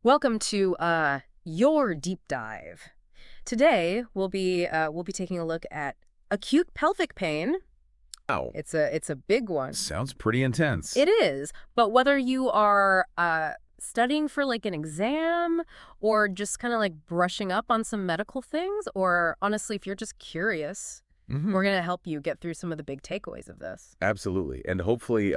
Welcome to your deep dive. Today we'll be taking a look at acute pelvic pain. Wow, It's a big one. sounds pretty intense. It is, but whether you are studying for like an exam or just kind of like brushing up on some medical things, or honestly, if you're just curious, Hmm. we're gonna help you get through some of the big takeaways of this. Absolutely. And hopefully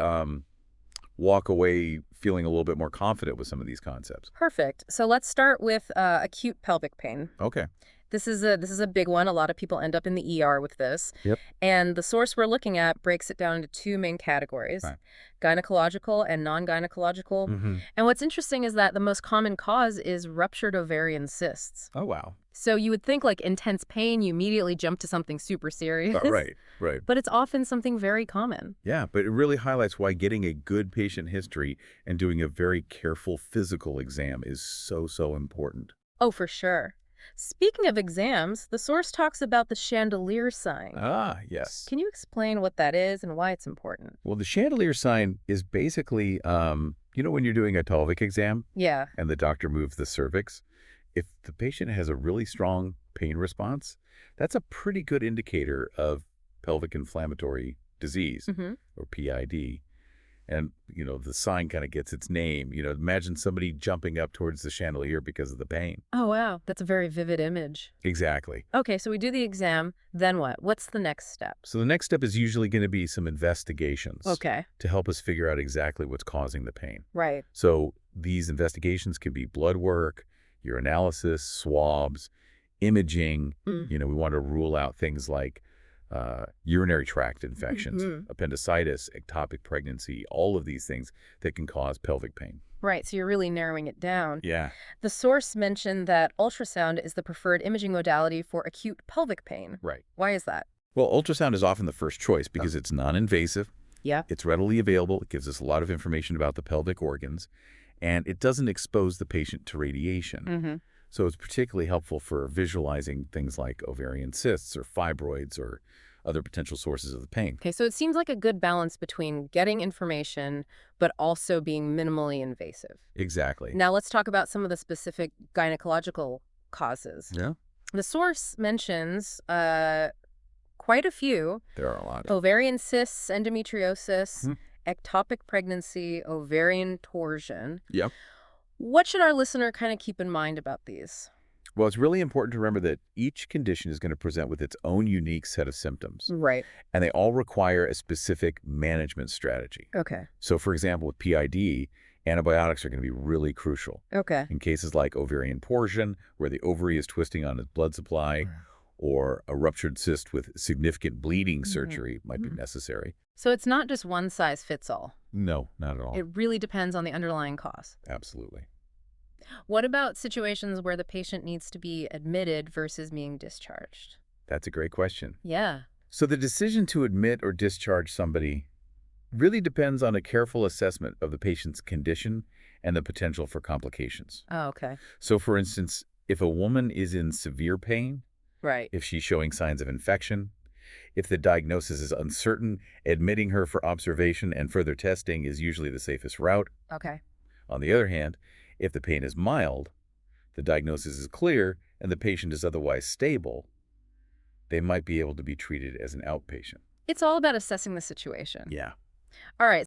walk away feeling a little bit more confident with some of these concepts. Perfect. So let's start with acute pelvic pain. Okay. This is a big one. A lot of people end up in the ER with this. Yep. And the source we're looking at breaks it down into two main categories, Right. gynecological and non-gynecological. Hmm. And what's interesting is that the most common cause is ruptured ovarian cysts. Oh, wow. So you would think like intense pain, you immediately jump to something super serious. Right, right. But it's often something very common. Yeah, but it really highlights why getting a good patient history and doing a very careful physical exam is so important. Oh, for sure. Speaking of exams, the source talks about the chandelier sign. Ah, yes. Can you explain what that is and why it's important? Well, the chandelier sign is basically, when you're doing a pelvic exam Yeah. and the doctor moves the cervix, if the patient has a really strong pain response, that's a pretty good indicator of pelvic inflammatory disease Hmm. or PID. And, the sign kind of gets its name. Imagine somebody jumping up towards the chandelier because of the pain. Oh, wow. That's a very vivid image. Exactly. Okay, so we do the exam. Then what? What's the next step? So the next step is usually going to be some investigations Okay. to help us figure out exactly what's causing the pain. Right. So these investigations can be blood work, urinalysis, swabs, imaging. Mm. We want to rule out things like urinary tract infections, Mhm. appendicitis, ectopic pregnancy, all of these things that can cause pelvic pain. Right, so you're really narrowing it down. Yeah, The source mentioned that ultrasound is the preferred imaging modality for acute pelvic pain. right. Why is that? Well, ultrasound is often the first choice because it's non-invasive, Yeah. it's readily available, it gives us a lot of information about the pelvic organs, and it doesn't expose the patient to radiation. Mm-hmm. So it's particularly helpful for visualizing things like ovarian cysts or fibroids or other potential sources of the pain. Okay, so it seems like a good balance between getting information, but also being minimally invasive. Exactly. Now let's talk about some of the specific gynecological causes. Yeah, The source mentions quite a few: there are a lot. ovarian cysts, endometriosis, Hmm. ectopic pregnancy, ovarian torsion. Yep. What should our listener kind of keep in mind about these? Well, it's really important to remember that each condition is going to present with its own unique set of symptoms, Right. and they all require a specific management strategy. Okay. So, for example, with PID, antibiotics are going to be really crucial. Okay. In cases like ovarian torsion, where the ovary is twisting on its blood supply, or a ruptured cyst with significant bleeding surgery might be necessary. So it's not just one size fits all. No, not at all. It really depends on the underlying cause. Absolutely. What about situations where the patient needs to be admitted versus being discharged? That's a great question. Yeah. So the decision to admit or discharge somebody really depends on a careful assessment of the patient's condition and the potential for complications. Oh, okay. So, for instance, if a woman is in severe pain, Right. if she's showing signs of infection, if the diagnosis is uncertain, admitting her for observation and further testing is usually the safest route. Okay. On the other hand, if the pain is mild, the diagnosis is clear, and the patient is otherwise stable, they might be able to be treated as an outpatient. It's all about assessing the situation. Yeah. All right.